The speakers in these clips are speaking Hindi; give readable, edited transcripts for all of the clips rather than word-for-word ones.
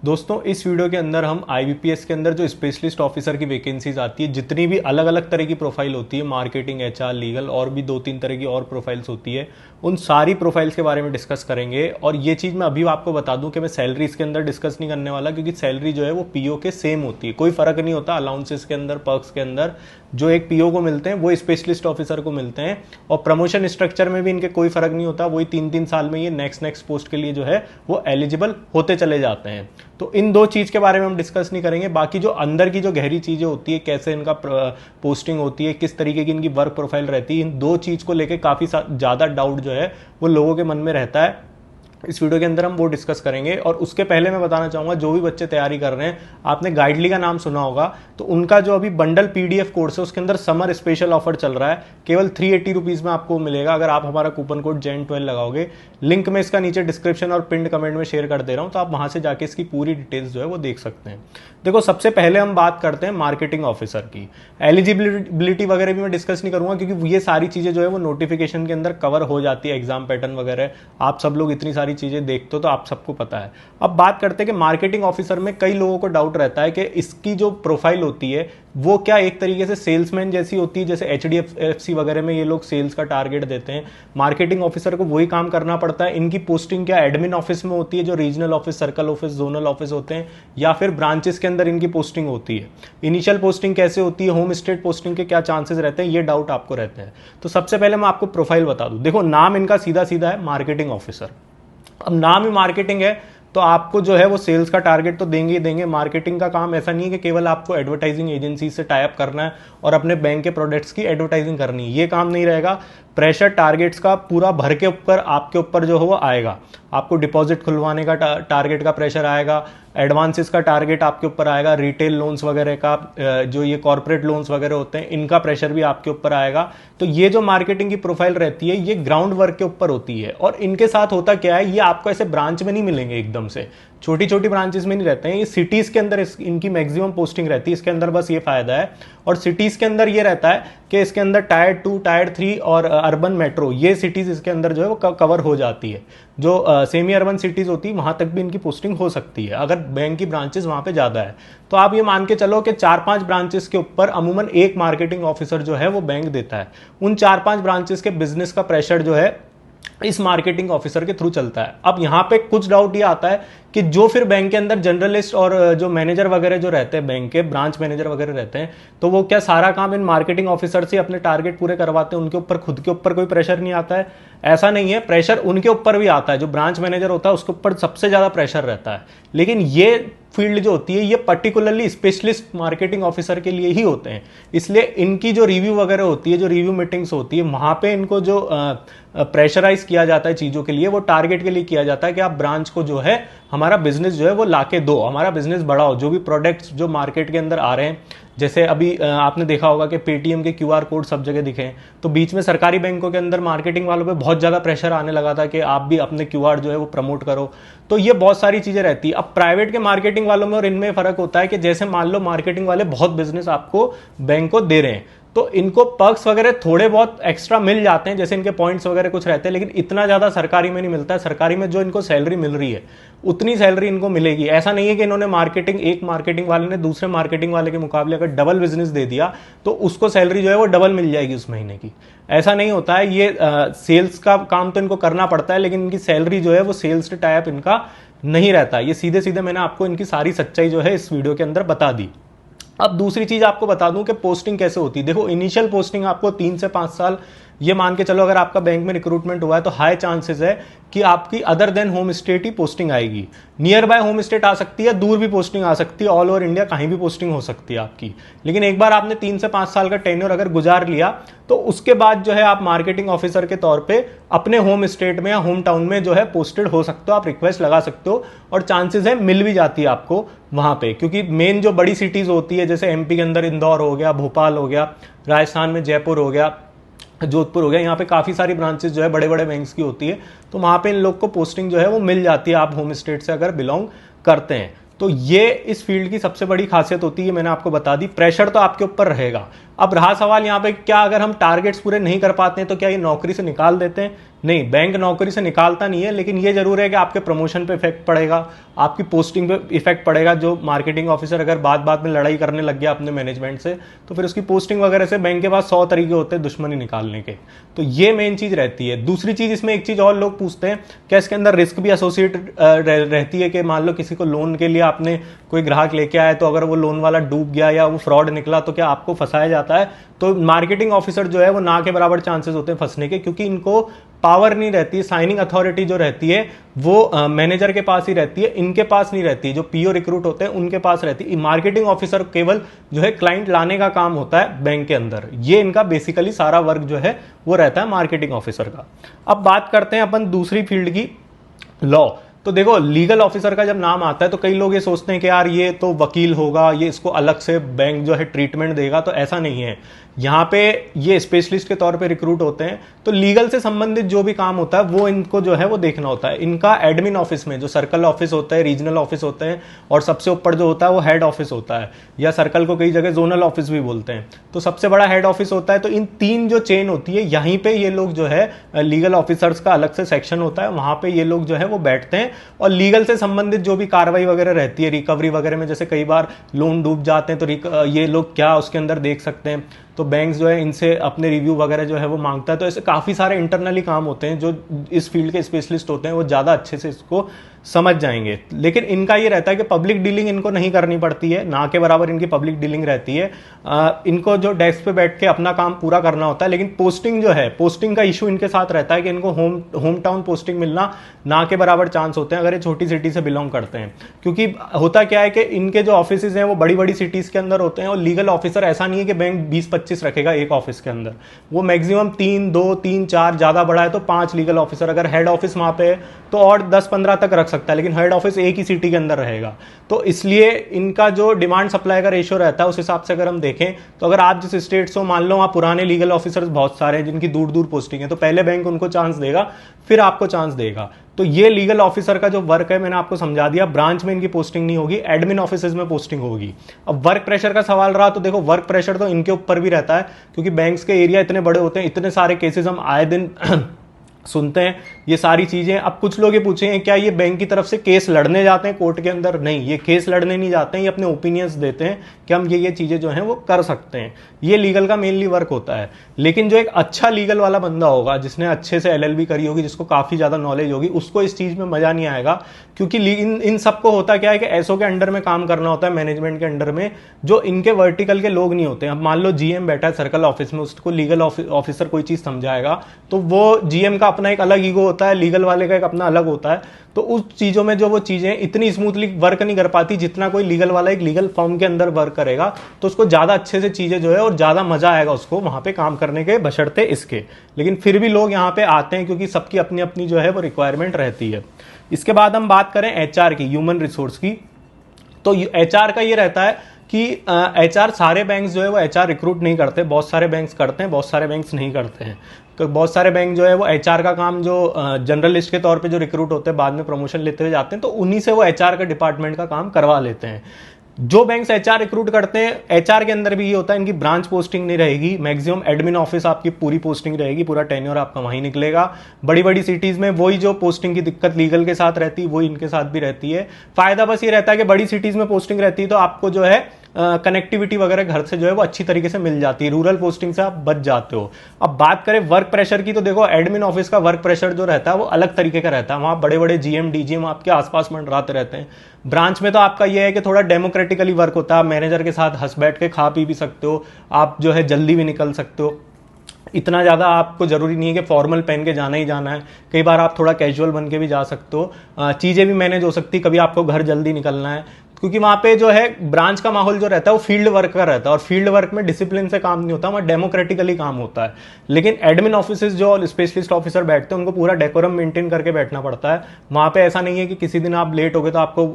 दोस्तों इस वीडियो के अंदर हम आईबीपीएस के अंदर जो स्पेशलिस्ट ऑफिसर की वैकेंसीज आती है, जितनी भी अलग अलग तरह की प्रोफाइल होती है, मार्केटिंग, एचआर, लीगल और भी 2-3 तरह की और प्रोफाइल्स होती है, उन सारी प्रोफाइल्स के बारे में डिस्कस करेंगे। और ये चीज़ मैं अभी आपको बता दूं कि मैं सैलरी इसके अंदर डिस्कस नहीं करने वाला, क्योंकि सैलरी जो है वो पीओ के सेम होती है, कोई फर्क नहीं होता अलाउंसेस के अंदर, पर्क्स के अंदर। जो एक पीओ को मिलते हैं वो स्पेशलिस्ट ऑफिसर को मिलते हैं, और प्रमोशन स्ट्रक्चर में भी इनके कोई फर्क नहीं होता। वही 3-3 साल में ये नेक्स्ट पोस्ट के लिए जो है वो एलिजिबल होते चले जाते हैं। तो इन दो चीज के बारे में हम डिस्कस नहीं करेंगे। बाकी जो अंदर की जो गहरी चीजें होती है, कैसे इनका पोस्टिंग होती है, किस तरीके की इनकी वर्क प्रोफाइल रहती है, इन दो चीज को लेकर काफी ज्यादा डाउट जो है वो लोगों के मन में रहता है। इस वीडियो के अंदर हम वो डिस्कस करेंगे। और उसके पहले मैं बताना चाहूंगा, जो भी बच्चे तैयारी कर रहे हैं, आपने गाइडली का नाम सुना होगा, तो उनका जो अभी बंडल पीडीएफ कोर्स है उसके अंदर समर स्पेशल ऑफर चल रहा है। केवल 380 रुपीज में आपको मिलेगा अगर आप हमारा कूपन कोड JEN12 लगाओगे। लिंक मैं इसका नीचे डिस्क्रिप्शन और पिंड कमेंट में शेयर कर दे रहा हूं, तो आप वहां से जाके इसकी पूरी डिटेल्स जो है वो देख सकते हैं। देखो, सबसे पहले हम बात करते हैं मार्केटिंग ऑफिसर की। एलिजिबिलिटी वगैरह भी मैं डिस्कस नहीं करूंगा, क्योंकि ये सारी चीजें जो है वो नोटिफिकेशन के अंदर कवर हो जाती है, एग्जाम पैटर्न वगैरह। आप सब लोग इतनी सारी चीजें देखते हो तो आप सबको पता है। अब बात करते हैं कि मार्केटिंग ऑफिसर में कई लोगों को डाउट रहता है कि इसकी जो प्रोफाइल होती है वो क्या एक तरीके से सेल्समैन जैसी होती है, जैसे HDFC वगैरह में ये लोग सेल्स का टारगेट देते हैं। मार्केटिंग ऑफिसर को वही काम करना पड़ता है। इनकी पोस्टिंग क्या एडमिन ऑफिस में होती है, जो regional office, circle office, zonal office होते हैं, या फिर ब्रांचेस के अंदर इनकी पोस्टिंग होती है। इनिशियल पोस्टिंग कैसे होती है, होम स्टेट पोस्टिंग के क्या चांसेस रहते हैं, ये डाउट आपको रहते हैं। तो सबसे पहले मैं आपको प्रोफाइल बता दूं। देखो, नाम इनका सीधा सीधा है मार्केटिंग ऑफिसर। अब नाम ही मार्केटिंग है तो आपको जो है वो सेल्स का टारगेट तो देंगे ही देंगे। मार्केटिंग का काम ऐसा नहीं है कि केवल आपको एडवर्टाइजिंग एजेंसी से टाई अप करना है और अपने बैंक के प्रोडक्ट्स की एडवर्टाइजिंग करनी है, ये काम नहीं रहेगा। प्रेशर टारगेट्स का पूरा भर के ऊपर आपके ऊपर जो है वो आएगा। आपको डिपॉजिट खुलवाने का टारगेट का प्रेशर आएगा, एडवांसेस का टारगेट आपके ऊपर आएगा, रिटेल लोन्स वगैरह का, जो ये कॉर्पोरेट लोन्स वगैरह होते हैं, इनका प्रेशर भी आपके ऊपर आएगा। तो ये जो मार्केटिंग की प्रोफाइल रहती है ये ग्राउंड वर्क के ऊपर होती है। और इनके साथ होता क्या है, ये आपको ऐसे ब्रांच में नहीं मिलेंगे एकदम से, छोटी छोटी ब्रांचेस में नहीं रहते हैं। ये सिटीज के अंदर इनकी मैक्सिमम पोस्टिंग रहती है। इसके अंदर बस ये फायदा है। और सिटीज के अंदर ये रहता है कि इसके अंदर टायर 2, टायर 3 और अर्बन मेट्रो, ये सिटीज इसके अंदर जो है वो कवर हो जाती है। जो सेमी अर्बन सिटीज होती है वहां तक भी इनकी पोस्टिंग हो सकती है अगर बैंक की ब्रांचेस वहां पे ज्यादा है। तो आप ये मान के चलो कि 4-5 ब्रांचेस के ऊपर अमूमन एक मार्केटिंग ऑफिसर जो है वो बैंक देता है। उन 4-5 ब्रांचेस के बिजनेस का प्रेशर जो है इस मार्केटिंग ऑफिसर के थ्रू चलता है। अब यहां पे कुछ डाउट ये आता है कि जो फिर बैंक के अंदर जनरलिस्ट और जो मैनेजर वगैरह जो रहते हैं, बैंक के ब्रांच मैनेजर वगैरह रहते हैं, तो वो क्या सारा काम इन मार्केटिंग ऑफिसर से अपने टारगेट पूरे करवाते हैं, उनके ऊपर खुद के ऊपर कोई प्रेशर नहीं आता है? ऐसा नहीं है, प्रेशर उनके ऊपर भी आता है। जो ब्रांच मैनेजर होता है उसके ऊपर सबसे ज्यादा प्रेशर रहता है। लेकिन ये फील्ड जो होती है ये पर्टिकुलरली स्पेशलिस्ट मार्केटिंग ऑफिसर के लिए ही होते हैं। इसलिए इनकी जो रिव्यू वगैरह होती है, जो रिव्यू मीटिंग्स होती है, वहां पे इनको जो प्रेशराइज किया जाता है चीजों के लिए, वो टारगेट के लिए किया जाता है कि आप ब्रांच को जो है हमारा बिजनेस जो है वो लाके दो, हमारा बिजनेस बढ़ाओ। जो भी प्रोडक्ट्स जो मार्केट के अंदर आ रहे हैं, जैसे अभी आपने देखा होगा कि पेटीएम के QR कोड सब जगह दिखे हैं, तो बीच में सरकारी बैंकों के अंदर मार्केटिंग वालों पे बहुत ज्यादा प्रेशर आने लगा था कि आप भी अपने QR जो है वो प्रमोट करो। तो ये बहुत सारी चीजें रहती है। अब प्राइवेट के मार्केटिंग वालों में और इनमें फर्क होता है कि जैसे मान लो मार्केटिंग वाले बहुत बिजनेस आपको बैंक को दे रहे हैं, तो इनको पर्क्स वगैरह थोड़े बहुत एक्स्ट्रा मिल जाते हैं, जैसे इनके पॉइंट्स वगैरह कुछ रहते हैं, लेकिन इतना ज्यादा सरकारी में नहीं मिलता है। सरकारी में जो इनको सैलरी मिल रही है उतनी सैलरी इनको मिलेगी। ऐसा नहीं है कि इन्होंने एक मार्केटिंग वाले ने दूसरे मार्केटिंग वाले के मुकाबले अगर डबल बिजनेस दे दिया तो उसको सैलरी जो है वो डबल मिल जाएगी उस महीने की। ऐसा नहीं होता है। ये सेल्स का काम तो इनको करना पड़ता है, लेकिन इनकी सैलरी जो है वो सेल्स से टाई अप इनका नहीं रहता। ये सीधे सीधे मैंने आपको इनकी सारी सच्चाई जो है इस वीडियो के अंदर बता दी। अब दूसरी चीज आपको बता दूं कि पोस्टिंग कैसे होती है। देखो, इनिशियल पोस्टिंग आपको 3 से 5 साल, ये मान के चलो अगर आपका बैंक में रिक्रूटमेंट हुआ है तो हाई चांसेस है कि आपकी अदर देन होम स्टेट ही पोस्टिंग आएगी। नियर बाय होम स्टेट आ सकती है, दूर भी पोस्टिंग आ सकती है, ऑल ओवर इंडिया कहीं भी पोस्टिंग हो सकती है आपकी। लेकिन एक बार आपने 3 से 5 साल का टेन्योर अगर गुजार लिया तो उसके बाद जो है आप मार्केटिंग ऑफिसर के तौर पे अपने होम स्टेट में या होम टाउन में जो है पोस्टेड हो सकते हो, आप रिक्वेस्ट लगा सकते हो और चांसेस है मिल भी जाती है आपको वहां पे। क्योंकि मेन जो बड़ी सिटीज होती है, जैसे MP के अंदर इंदौर हो गया, भोपाल हो गया, राजस्थान में जयपुर हो गया, जोधपुर हो गया, यहाँ पे काफी सारी ब्रांचेस जो है बड़े बड़े बैंक्स की होती है, तो वहां पे इन लोग को पोस्टिंग जो है वो मिल जाती है, आप होम स्टेट से अगर बिलोंग करते हैं। तो ये इस फील्ड की सबसे बड़ी खासियत होती है, मैंने आपको बता दी। प्रेशर तो आपके ऊपर रहेगा। अब रहा सवाल यहाँ पे, क्या अगर हम टारगेट्स पूरे नहीं कर पाते हैं तो क्या ये नौकरी से निकाल देते हैं? नहीं, बैंक नौकरी से निकालता नहीं है, लेकिन ये जरूर है कि आपके प्रमोशन पे इफेक्ट पड़ेगा, आपकी पोस्टिंग पे इफेक्ट पड़ेगा। जो मार्केटिंग ऑफिसर अगर बात बात में लड़ाई करने लग गया अपने मैनेजमेंट से, तो फिर उसकी पोस्टिंग वगैरह से बैंक के पास 100 तरीके होते हैं दुश्मनी निकालने के। तो ये मेन चीज रहती है। दूसरी चीज इसमें एक चीज और लोग पूछते हैं, क्या इसके अंदर रिस्क भी एसोसिएटेड रहती है कि मान लो किसी को लोन के लिए आपने कोई ग्राहक लेके आया, तो अगर वो लोन वाला डूब गया या वो फ्रॉड निकला तो क्या आपको फंसाया जाता है? तो मार्केटिंग ऑफिसर जो है वो ना के बराबर चांसेस होते हैं फंसने के, क्योंकि इनको पावर नहीं रहती, साइनिंग अथॉरिटी जो रहती है वो मैनेजर के पास ही रहती है, इनके पास नहीं रहती। जो पीओ रिक्रूट होते हैं उनके पास रहती है। मार्केटिंग ऑफिसर केवल जो है क्लाइंट लाने का काम होता है बैंक के अंदर। ये इनका बेसिकली सारा वर्क जो है वो रहता है मार्केटिंग ऑफिसर का। अब बात करते हैं अपन दूसरी फील्ड की, लॉ। तो देखो, लीगल ऑफिसर का जब नाम आता है तो कई लोग ये सोचते हैं कि यार ये तो वकील होगा, ये इसको अलग से बैंक जो है ट्रीटमेंट देगा, तो ऐसा नहीं है। यहाँ पे ये स्पेशलिस्ट के तौर पे रिक्रूट होते हैं, तो लीगल से संबंधित जो भी काम होता है वो इनको जो है वो देखना होता है। इनका एडमिन ऑफिस में जो सर्कल ऑफिस होता है, रीजनल ऑफिस होते हैं, और सबसे ऊपर जो होता है वो हेड ऑफिस होता है, या सर्कल को कई जगह जोनल ऑफिस भी बोलते हैं। तो सबसे बड़ा हेड ऑफिस होता है। तो इन तीन जो चेन होती है, यहीं पे ये लोग जो है लीगल ऑफिसर्स का अलग से सेक्शन होता है, वहां पे ये लोग जो है वो बैठते हैं और लीगल से संबंधित जो भी कार्रवाई वगैरह रहती है, रिकवरी वगैरह में, जैसे कई बार लोन डूब जाते हैं तो ये लोग क्या उसके अंदर देख सकते हैं, तो बैंक्स जो है इनसे अपने रिव्यू वगैरह जो है वो मांगता है। तो ऐसे काफ़ी सारे इंटरनली काम होते हैं, जो इस फील्ड के स्पेशलिस्ट होते हैं वो ज़्यादा अच्छे से इसको समझ जाएंगे। लेकिन इनका ये रहता है कि पब्लिक डीलिंग इनको नहीं करनी पड़ती है, ना के बराबर इनकी पब्लिक डीलिंग रहती है। इनको जो डेस्क पे बैठ के अपना काम पूरा करना होता है। लेकिन पोस्टिंग जो है, पोस्टिंग का इशू इनके साथ रहता है कि इनको होम टाउन पोस्टिंग मिलना ना के बराबर चांस होते हैं अगर ये छोटी सिटी से बिलोंग करते हैं। क्योंकि होता क्या है कि इनके जो ऑफिस हैं वो बड़ी बड़ी सिटीज के अंदर होते हैं, और लीगल ऑफिसर ऐसा नहीं है कि बैंक 20-25 रखेगा एक ऑफिस के अंदर, वो मैक्सिमम 3-2-3-4, ज्यादा बड़ा है तो 5 लीगल ऑफिसर। अगर हेड ऑफिस वहां पे है तो और 10-15 तक रख सकता है, लेकिन हेड ऑफिस एक ही सिटी के अंदर रहेगा। तो इसलिए इनका जो डिमांड सप्लाई का रेशियो रहता है उस हिसाब से अगर हम देखें, तो अगर आप जिस स्टेट से मान लो वहां पुराने लीगल ऑफिसर्स बहुत सारे हैं जिनकी दूर दूर पोस्टिंग है, तो पहले बैंक उनको चांस देगा, फिर आपको चांस देगा। तो ये लीगल ऑफिसर का जो वर्क है मैंने आपको समझा दिया। ब्रांच में इनकी पोस्टिंग नहीं होगी, एडमिन ऑफिसेज में पोस्टिंग होगी। अब वर्क प्रेशर का सवाल रहा, तो देखो वर्क प्रेशर तो इनके ऊपर भी रहता है, क्योंकि बैंक्स के एरिया इतने बड़े होते हैं, इतने सारे केसेस हम आए दिन सुनते हैं, ये सारी चीजें। अब कुछ लोग ये पूछेंगे क्या ये बैंक की तरफ से केस लड़ने जाते हैं कोर्ट के अंदर? नहीं, ये केस लड़ने नहीं जाते हैं, ये अपने ओपिनियंस देते हैं कि हम ये चीजें जो हैं वो कर सकते हैं। ये लीगल का मेनली वर्क होता है। लेकिन जो एक अच्छा लीगल वाला बंदा होगा, जिसने अच्छे से एलएलबी करी होगी, जिसको काफी ज्यादा नॉलेज होगी, उसको इस चीज में मजा नहीं आएगा। क्योंकि इन सबको होता क्या है कि एसओ के अंडर में काम करना होता है, मैनेजमेंट के अंडर में, जो इनके वर्टिकल के लोग नहीं होते हैं। अब मान लो जीएम बैठा है सर्कल ऑफिस में, उसको लीगल ऑफिसर कोई चीज समझाएगा, तो वो जीएम का अपना एक अलग ईगो होता है, लीगल वाले का एक अपना अलग होता है। तो उस चीजों में जो वो चीजें इतनी स्मूथली वर्क नहीं कर पाती जितना कोई लीगल वाला एक लीगल फॉर्म के अंदर वर्क करेगा, तो उसको ज्यादा अच्छे से चीजें जो है और ज्यादा मजा आएगा उसको वहां पे काम करने के, बशर्ते इसके। लेकिन फिर भी लोग यहाँ पे आते हैं क्योंकि सबकी अपनी अपनी जो है वो रिक्वायरमेंट रहती है। इसके बाद हम बात करें एचआर की, ह्यूमन रिसोर्स की। तो एचआर का ये रहता है कि एचआर, सारे बैंक्स जो है वो एचआर रिक्रूट नहीं करते, बहुत सारे बैंक्स करते हैं, बहुत सारे बैंक्स नहीं करते हैं। तो बहुत सारे बैंक जो है वो एचआर का काम, जो जर्नलिस्ट के तौर पे जो रिक्रूट होते हैं, बाद में प्रमोशन लेते हुए जाते हैं, तो उन्हीं से वो एचआर का डिपार्टमेंट का काम करवा लेते हैं। जो बैंक्स एचआर रिक्रूट करते हैं, एचआर के अंदर भी ये होता है, इनकी ब्रांच पोस्टिंग नहीं रहेगी, मैक्सिमम एडमिन ऑफिस आपकी पूरी पोस्टिंग रहेगी, पूरा टेन्योर आपका वहीं निकलेगा। बड़ी बड़ी सिटीज में वही जो पोस्टिंग की दिक्कत लीगल के साथ रहती है वही इनके साथ भी रहती है। फायदा बस ये रहता है कि बड़ी सिटीज में पोस्टिंग रहती है तो आपको जो है कनेक्टिविटी वगैरह घर से जो है वो अच्छी तरीके से मिल जाती है, रूरल पोस्टिंग से आप बच जाते हो। अब बात करें वर्क प्रेशर की, तो देखो एडमिन ऑफिस का वर्क प्रेशर जो रहता है वो अलग तरीके का रहता है। वहां बड़े बड़े जीएम डीजीएम आपके आसपास मंडराते रहते हैं। ब्रांच में तो आपका ये है कि थोड़ा डेमोक्रेटिकली वर्क होता है, आप मैनेजर के साथ हंस बैठ के खा पी भी सकते हो, आप जो है जल्दी भी निकल सकते हो। इतना ज़्यादा आपको जरूरी नहीं है कि फॉर्मल पहन के जाना ही जाना है, कई बार आप थोड़ा कैजुअल बन के भी जा सकते हो। चीज़ें भी मैनेज हो सकती, कभी आपको घर जल्दी निकलना है, क्योंकि वहां पे जो है ब्रांच का माहौल जो रहता है वो फील्ड वर्क का रहता है, और फील्ड वर्क में डिसिप्लिन से काम नहीं होता, वहां डेमोक्रेटिकली काम होता है। लेकिन एडमिन ऑफिसर्स जो स्पेशलिस्ट ऑफिसर बैठते हैं उनको पूरा डेकोरम मेंटेन करके बैठना पड़ता है। वहां पे ऐसा नहीं है कि किसी दिन आप लेट हो गए तो आपको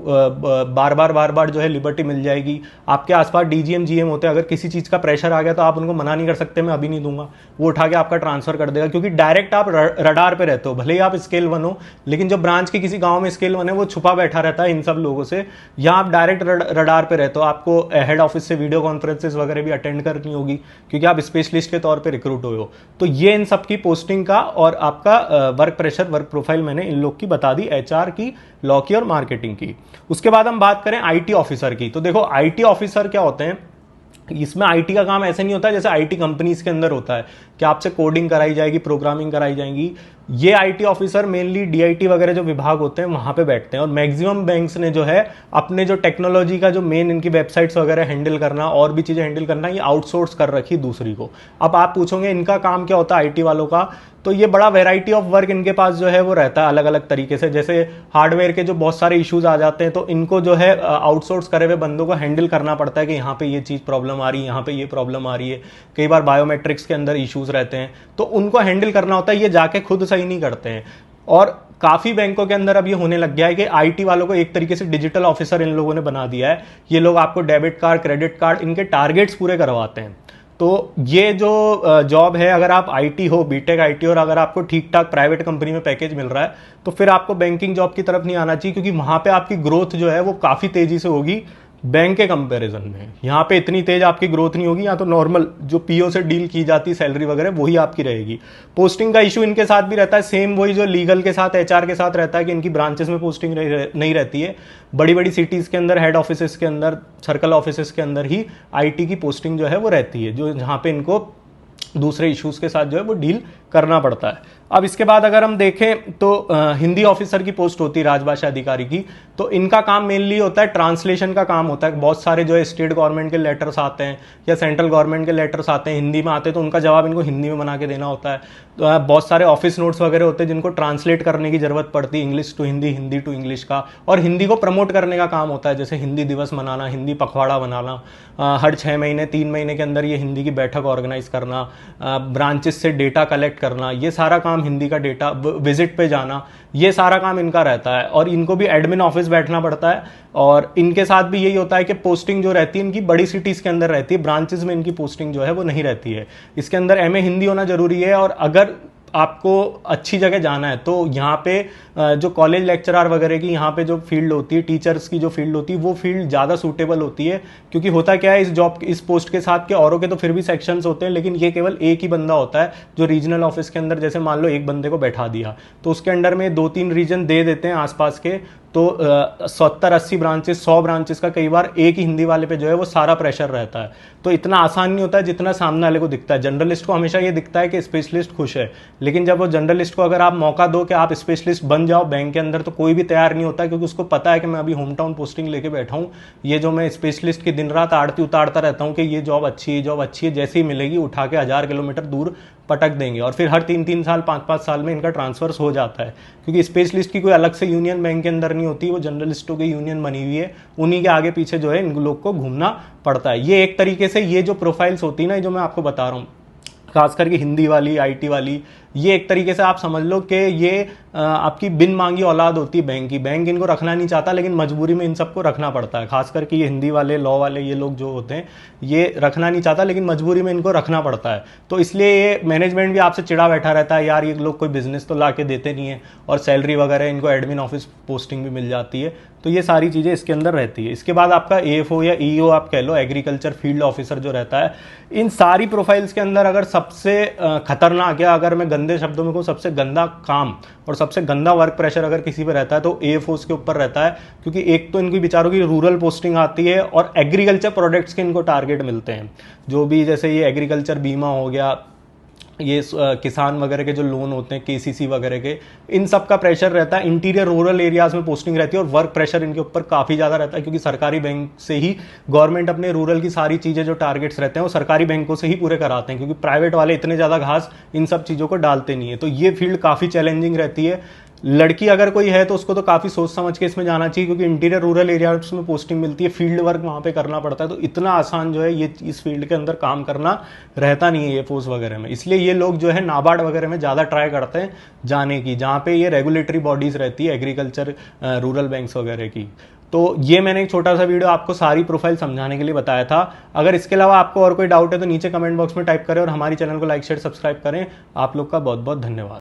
बार बार जो है लिबर्टी मिल जाएगी। आपके आसपास डीजीएम जीएम होते हैं, अगर किसी चीज का प्रेशर आ गया तो आप उनको मना नहीं कर सकते मैं अभी नहीं दूंगा, वो उठा के आपका ट्रांसफर कर देगा, क्योंकि डायरेक्ट आप रडार पे रहते हो। भले ही आप स्केल 1 हो, लेकिन जो ब्रांच के किसी गांव में स्केल 1 है वो छुपा बैठा रहता है इन सब लोगों से। यहाँ आप डायरेक्ट रडार पे रहते हो, आपको हेड ऑफिस से वीडियो कॉन्फ्रेंसेस वगैरह भी अटेंड करनी होगी क्योंकि आप स्पेशलिस्ट के तौर पे रिक्रूट हुए हो। तो ये इन सब की पोस्टिंग का और आपका वर्क प्रेशर, वर्क प्रोफाइल मैंने इन लोग की बता दी, एचआर की, लॉ की और मार्केटिंग की। उसके बाद हम बात करें आईटी ऑफिसर की। तो देखो आईटी ऑफिसर क्या होते हैं, इसमें आईटी का काम ऐसे नहीं होता जैसे आईटी कंपनीज के अंदर होता है कि आपसे कोडिंग कराई जाएगी, प्रोग्रामिंग कराई जाएगी। ये आईटी ऑफिसर मेनली डीआईटी वगैरह जो विभाग होते हैं वहां पे बैठते हैं, और मैक्सिमम बैंक्स ने जो है अपने जो टेक्नोलॉजी का जो मेन इनकी वेबसाइट्स वगैरह हैंडल करना और भी चीजें हैंडल करना, ये आउटसोर्स कर रखी दूसरी को। अब आप पूछोगे इनका काम क्या होता है आईटी वालों का, तो ये बड़ा वेराइटी ऑफ वर्क इनके पास जो है वो रहता है अलग अलग तरीके से। जैसे हार्डवेयर के जो बहुत सारे इश्यूज आ जाते हैं तो इनको जो है आउटसोर्स करे हुए बंदों को हैंडल करना पड़ता है कि यहाँ पे ये चीज प्रॉब्लम आ रही है, यहाँ पे ये प्रॉब्लम आ रही है। कई बार बायोमेट्रिक्स के अंदर इश्यूज रहते हैं तो उनको हैंडल करना होता है, ये जाके खुद सही नहीं करते हैं। और काफी बैंकों के अंदर अब ये होने लग गया है कि आईटी वालों को एक तरीके से डिजिटल ऑफिसर इन लोगों ने बना दिया है। ये लोग आपको डेबिट कार्ड, क्रेडिट कार्ड, इनके टारगेट्स पूरे करवाते हैं। तो ये जो जॉब है, अगर आप आईटी हो, बीटेक आईटी, और अगर आपको ठीक ठाक प्राइवेट कंपनी में पैकेज मिल रहा है तो फिर आपको बैंकिंग जॉब की तरफ नहीं आना चाहिए, क्योंकि वहां पे आपकी ग्रोथ जो है वो काफी तेजी से होगी बैंक के कंपैरिजन में। यहाँ पे इतनी तेज आपकी ग्रोथ नहीं होगी, यहाँ तो नॉर्मल जो पीओ से डील की जाती सैलरी वगैरह वही आपकी रहेगी। पोस्टिंग का इशू इनके साथ भी रहता है, सेम वही जो लीगल के साथ, एचआर के साथ रहता है कि इनकी ब्रांचेस में पोस्टिंग नहीं रहती है। बड़ी बड़ी सिटीज के अंदर, हेड ऑफिस के अंदर, सर्कल ऑफिस के अंदर ही आईटी की पोस्टिंग जो है वो रहती है, जो जहाँ पे इनको दूसरे इश्यूज के साथ जो है वो डील करना पड़ता है। अब इसके बाद अगर हम देखें तो हिंदी ऑफिसर की पोस्ट होती है, राजभाषा अधिकारी की। तो इनका काम मेनली होता है ट्रांसलेशन का काम होता है। बहुत सारे जो है स्टेट गवर्नमेंट के लेटर्स आते हैं या सेंट्रल गवर्नमेंट के लेटर्स आते हैं, हिंदी में आते हैं, तो उनका जवाब इनको हिंदी में बना के देना होता है। तो बहुत सारे ऑफिस नोट्स वगैरह होते हैं जिनको ट्रांसलेट करने की जरूरत पड़ती है, English to Hindi, Hindi to English का। और हिंदी को प्रमोट करने का काम होता है, जैसे हिंदी दिवस मनाना, हिंदी पखवाड़ा बनाना, हर 6 महीने 3 महीने के अंदर ये हिंदी की बैठक ऑर्गेनाइज करना, ब्रांचेस से डेटा कलेक्ट करना, ये सारा काम, हिंदी का डेटा, विजिट पे जाना, ये सारा काम इनका रहता है। और इनको भी एडमिन ऑफिस बैठना पड़ता है, और इनके साथ भी यही होता है कि पोस्टिंग जो रहती है इनकी बड़ी सिटीज के अंदर रहती है, ब्रांचेस में इनकी पोस्टिंग जो है वो नहीं रहती है। इसके अंदर एमए हिंदी होना जरूरी है, और अगर आपको अच्छी जगह जाना है तो यहाँ पे जो कॉलेज लेक्चरर वगैरह की यहाँ पे जो फील्ड होती है, टीचर्स की जो फील्ड होती है, वो फील्ड ज़्यादा सूटेबल होती है। क्योंकि होता क्या है इस जॉब, इस पोस्ट के साथ के औरों के तो फिर भी सेक्शंस होते हैं, लेकिन ये केवल एक ही बंदा होता है जो रीजनल ऑफिस के अंदर, जैसे मान लो एक बंदे को बैठा दिया तो उसके अंडर में 2-3 रीजन दे देते हैं आसपास के, तो 70-80 ब्रांचेस, 100 ब्रांचेस का कई बार एक ही हिंदी वाले पे जो है वो सारा प्रेशर रहता है। तो इतना आसान नहीं होता है जितना सामने वाले को दिखता है। जनरलिस्ट को हमेशा ये दिखता है कि स्पेशलिस्ट खुश है, लेकिन जब वो जनरलिस्ट को अगर आप मौका दो कि आप स्पेशलिस्ट बन जाओ बैंक के अंदर, तो कोई भी तैयार नहीं होता, क्योंकि उसको पता है कि मैं अभी होम टाउन पोस्टिंग लेके बैठा हूँ, ये जो मैं स्पेशलिस्ट की दिन रात आड़ती उतारता रहता हूँ कि ये जॉब अच्छी है, जॉब अच्छी है, जैसे ही मिलेगी उठा के 1000 किलोमीटर दूर पटक देंगे। और फिर हर 3-3 साल, 5-5 साल में इनका ट्रांसफर्स हो जाता है, क्योंकि स्पेशलिस्ट की कोई अलग से यूनियन बैंक के अंदर नहीं होती, वो जनरलिस्टों की यूनियन बनी हुई है, उन्हीं के आगे पीछे जो है इन लोग को घूमना पड़ता है। ये एक तरीके से ये जो प्रोफाइल्स होती है ना, जो मैं आपको बता रहा हूँ, खास करके हिंदी वाली, आईटी वाली, ये एक तरीके से आप समझ लो कि ये आपकी बिन मांगी औलाद होती है बैंक की। बैंक इनको रखना नहीं चाहता, लेकिन मजबूरी में इन सबको रखना पड़ता है। खास करके ये हिंदी वाले, लॉ वाले, ये लोग जो होते हैं ये रखना नहीं चाहता, लेकिन मजबूरी में इनको रखना पड़ता है। तो इसलिए ये मैनेजमेंट भी आपसे चिढ़ा बैठा रहता है, यार ये लोग कोई बिजनेस तो ला के देते नहीं है, और सैलरी वगैरह इनको एडमिन ऑफिस पोस्टिंग भी मिल जाती है। तो ये सारी चीज़ें इसके अंदर रहती है। इसके बाद आपका एएफओ या ईओ आप कह लो, एग्रीकल्चर फील्ड ऑफिसर जो रहता है, इन सारी प्रोफाइल्स के अंदर अगर सबसे खतरनाक, या अगर मैं गंदे शब्दों में कहूँ सबसे गंदा काम और सबसे गंदा वर्क प्रेशर अगर किसी पे रहता है तो एएफओ के ऊपर रहता है। क्योंकि एक तो इनकी बेचारों की रूरल पोस्टिंग आती है, और एग्रीकल्चर प्रोडक्ट्स के इनको टारगेट मिलते हैं, जो भी जैसे ये एग्रीकल्चर बीमा हो गया, ये किसान वगैरह के जो लोन होते हैं, केसीसी वगैरह के, इन सब का प्रेशर रहता है। इंटीरियर रूरल एरियाज में पोस्टिंग रहती है, और वर्क प्रेशर इनके ऊपर काफ़ी ज़्यादा रहता है, क्योंकि सरकारी बैंक से ही गवर्नमेंट अपने रूरल की सारी चीज़ें जो टारगेट्स रहते हैं वो सरकारी बैंकों से ही पूरे कराते हैं, क्योंकि प्राइवेट वाले इतने ज़्यादा घास इन सब चीज़ों को डालते नहीं है। तो ये फील्ड काफ़ी चैलेंजिंग रहती है। लड़की अगर कोई है तो उसको तो काफ़ी सोच समझ के इसमें जाना चाहिए, क्योंकि इंटीरियर रूरल एरियाज में पोस्टिंग मिलती है, फील्ड वर्क वहाँ पे करना पड़ता है। तो इतना आसान जो है ये इस फील्ड के अंदर काम करना रहता नहीं है ये पोस्ट वगैरह में। इसलिए ये लोग जो है नाबार्ड वगैरह में ज़्यादा ट्राई करते हैं जाने की, जहाँ पे ये रेगुलेटरी बॉडीज़ रहती है, एग्रीकल्चर रूरल बैंक्स वगैरह की। तो ये मैंने एक छोटा सा वीडियो आपको सारी प्रोफाइल समझाने के लिए बताया था। अगर इसके अलावा आपको और कोई डाउट है तो नीचे कमेंट बॉक्स में टाइप करें, और हमारी चैनल को लाइक, शेयर, सब्सक्राइब करें। आप लोग का बहुत बहुत धन्यवाद।